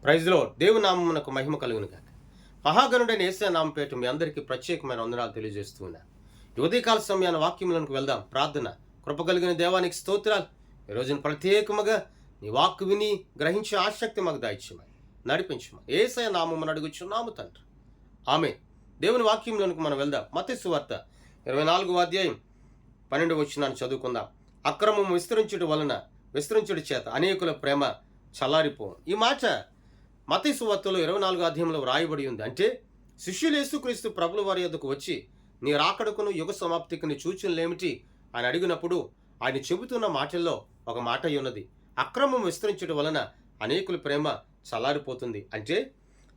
ప్రైజ్లో దేవుని నామమునకు మహిమ కలుగును గాక. మహాగణుడైన యేసయ్య నామం పేరిట మీ అందరికీ ప్రత్యేకమైన వందనాలు తెలియజేస్తూ ఉన్నాను. ఈ ఉదయకాల సమయాన వాక్యములకు వెళ్దాం. ప్రార్థన. కృప కలిగిన దేవానికి స్తోత్రాలు. ఈ రోజున ప్రత్యేకముగా నీ వాక్కు విని గ్రహించే ఆసక్తి మాకు దాయిచ్చమని నడిపించమని యేసయ్య నామమున అడుగుచున్నాము తండ్రి. ఆమె దేవుని వాక్యంలోనికి మనం వెళ్దాం. మత్తయి సువార్త 24వ అధ్యాయం 12వ వచనాన్ని చదువుకుందాం. అక్రమం విస్తరించుట చేత అనేకుల ప్రేమ చల్లారిపోవు. ఈ మాట మత్తయి సువార్తలో 24వ అధ్యాయంలో వ్రాయబడి ఉంది. అంటే శిష్యులు యేసుక్రీస్తు ప్రభుల వారి యొద్దకు వచ్చి నీ రాకడకును యుగ సమాప్తికి నీ సూచనలేమిటి అని అడిగినప్పుడు ఆయన చెబుతున్న మాటల్లో ఒక మాట ఉన్నది. అక్రమం విస్తరించడం వలన అనేకుల ప్రేమ చల్లారిపోతుంది. అంటే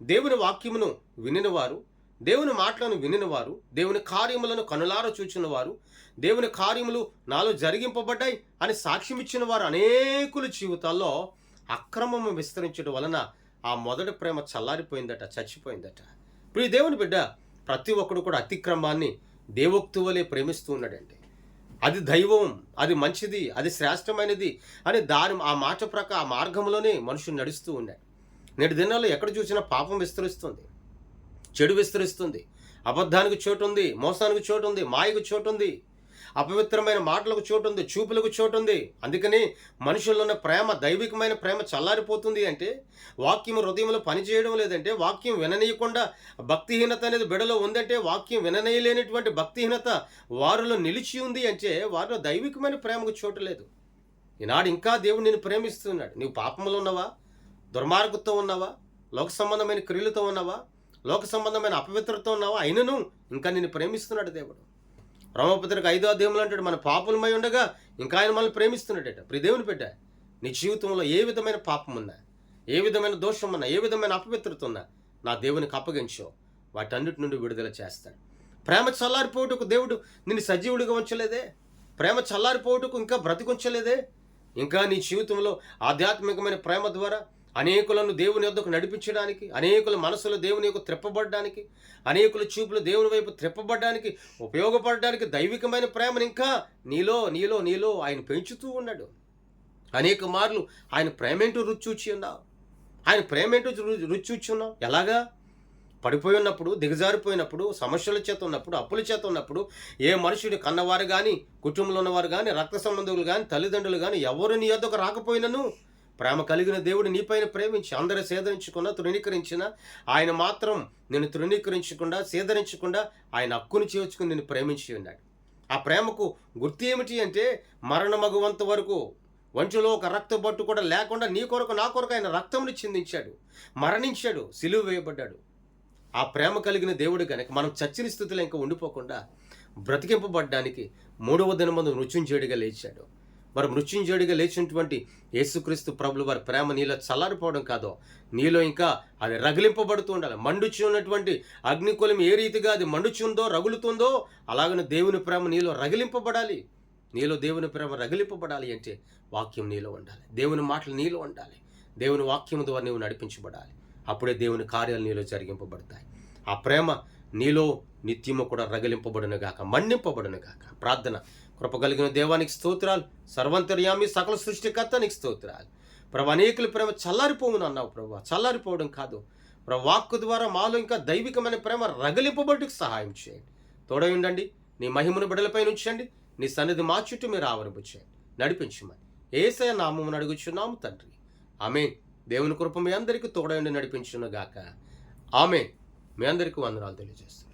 దేవుని వాక్యమును వినినవారు, దేవుని మాటలను వినినవారు, దేవుని కార్యములను కనులారా చూచినవారు, దేవుని కార్యములు నాలో జరిగింపబడ్డాయి అని సాక్ష్యం ఇచ్చిన వారు అనేకుల జీవితాల్లో అక్రమము విస్తరించడం వలన ఆ మొదటి ప్రేమ చల్లారిపోయిందట, చచ్చిపోయిందట. ఇప్పుడు ఈ దేవుని బిడ్డ ప్రతి ఒక్కడు కూడా అతిక్రమాన్ని దేవోక్తి వలె ప్రేమిస్తూ ఉన్నాడండి. అది దైవం, అది మంచిది, అది శ్రేష్టమైనది అని ఆ మాట ఆ మార్గంలోనే మనుషులు నడుస్తూ ఉన్నాడు. నేటి దినాల్లో ఎక్కడ చూసినా పాపం విస్తరిస్తుంది, చెడు విస్తరిస్తుంది, అబద్ధానికి చోటు ఉంది, మోసానికి చోటు ఉంది, మాయకు చోటు ఉంది, అపవిత్రమైన మాటలకు చోటు ఉంది, చూపులకు చోటు ఉంది. అందుకని మనుషుల్లో ఉన్న ప్రేమ, దైవికమైన ప్రేమ చల్లారిపోతుంది. అంటే వాక్యం హృదయంలో పనిచేయడం లేదంటే, వాక్యం విననీయకుండా భక్తిహీనత అనేది బిడలో ఉందంటే, వాక్యం విననీయలేనటువంటి భక్తిహీనత వారిలో నిలిచి ఉంది అంటే వారిలో దైవికమైన ప్రేమకు చోటు లేదు. ఈనాడు ఇంకా దేవుడు నిన్ను ప్రేమిస్తున్నాడు. నీవు పాపంలో ఉన్నావా, దుర్మార్గంతో ఉన్నావా, లోక సంబంధమైన క్రియలతో ఉన్నావా, లోక సంబంధమైన అపవిత్రతో ఉన్నావా, అయినను ఇంకా నిన్ను ప్రేమిస్తున్నాడు దేవుడు. రోమపత్రిక 5వ అధ్యాయంలో అంటాడు, మన పాపులమై ఉండగా ఇంకా ఆయన మనల్ని ప్రేమిస్తున్నాడట. ప్రియ దేవుని బిడ్డ, నీ జీవితంలో ఏ విధమైన పాపం ఉన్నా, ఏ విధమైన దోషం ఉన్నా, ఏ విధమైన అపవిత్రత ఉన్నా నా దేవునికి అప్పగించో, వాటన్నిటి నుండి విడుదల చేస్తాడు. ప్రేమ చల్లారిపోవటకు దేవుడు నిన్ను సజీవుడిగా ఉంచలేదే, ప్రేమ చల్లారిపోవటకు ఇంకా బ్రతికుంచలేదే. ఇంకా నీ జీవితంలో ఆధ్యాత్మికమైన ప్రేమ ద్వారా అనేకులను దేవుని యొద్దకు నడిపించడానికి, అనేకుల మనసులో దేవుని యొక్క త్రిప్పబడడానికి, అనేకుల చూపులు దేవుని వైపు త్రిప్పబడడానికి, ఉపయోగపడడానికి దైవికమైన ప్రేమను ఇంకా నీలో ఆయన పెంచుతూ ఉన్నాడు. అనేక మార్లు ఆయన ప్రేమేంటో రుచి చూచి ఉన్నావు. ఆయన ప్రేమేంటో రుచి చూచి ఉన్నావు. ఎలాగా? పడిపోయి ఉన్నప్పుడు, దిగజారిపోయినప్పుడు, సమస్యల చేత ఉన్నప్పుడు, అప్పుల చేత ఉన్నప్పుడు, ఏ మనుషుడు కన్నవారు కానీ, కుటుంబంలో ఉన్నవారు కానీ, రక్త సంబంధులు కానీ, తల్లిదండ్రులు కానీ ఎవరు నీ యొద్దకు రాకపోయినను ప్రేమ కలిగిన దేవుడు నీపైన ప్రేమించి అందరూ సేదరించకుండా తృణీకరించిన ఆయన మాత్రం నేను తృణీకరించకుండా సేదరించకుండా ఆయన హక్కును చేర్చుకుని నేను ప్రేమించి ఉన్నాడు. ఆ ప్రేమకు గుర్తు ఏమిటి అంటే, మరణమగువంత వరకు వంచులో ఒక రక్త బొట్టు కూడా లేకుండా నీ కొరకు నా కొరకు ఆయన రక్తమును చిందించాడు, మరణించాడు, సిలువ వేయబడ్డాడు. ఆ ప్రేమ కలిగిన దేవుడు కనుక మనం చచ్చిన స్థితిలో ఇంకా ఉండిపోకుండా బ్రతికింపబడ్డానికి 3వ దినమందు మృత్యుంజయుడిగా లేచాడు. మరి మృత్యుంజయుడిగా లేచినటువంటి యేసుక్రీస్తు ప్రభులు వారి ప్రేమ నీలో చల్లారిపోవడం కాదో, నీలో ఇంకా అది రగిలింపబడుతూ ఉండాలి. మండుచు ఉన్నటువంటి అగ్నికులం ఏ రీతిగా అది మండుచుందో, రగులుతుందో, అలాగనే దేవుని ప్రేమ నీలో రగిలింపబడాలి. నీలో దేవుని ప్రేమ రగిలింపబడాలి అంటే వాక్యం నీలో ఉండాలి, దేవుని మాటలు నీలో ఉండాలి, దేవుని వాక్యం ద్వారా నీవు నడిపించబడాలి. అప్పుడే దేవుని కార్యాలు నీలో జరిగింపబడతాయి. ఆ ప్రేమ నీలో నిత్యము కూడా రగిలింపబడునుగాక, మండింపబడునుగాక. ప్రార్థన. కృప కలిగిన దేవానికి స్తోత్రాలు, సర్వంతర్యామి సకల సృష్టికర్త నీకు స్తోత్రాలు. ప్రభు, అనేకుల ప్రేమ చల్లారిపోవును అన్నావు ప్రభు. చల్లారిపోవడం కాదు ప్రభు, వాక్కు ద్వారా మాలో ఇంకా దైవికమైన ప్రేమ రగిలింపబడుటకు సహాయం చేయండి. తోడై ఉండండి. నీ మహిమను బిడలపై ఉంచండి. నీ సన్నిధి మా చుట్టూ మీరు ఆవరింపు చేయండి, నడిపించమని యేసయ్య నామమున అడుగుచున్నాము తండ్రి. ఆమేన్. దేవుని కృప మీ అందరికీ తోడై ఉండి నడిపించునుగాక. ఆమేన్. మీ అందరికీ వందనాలు తెలియజేస్తాను.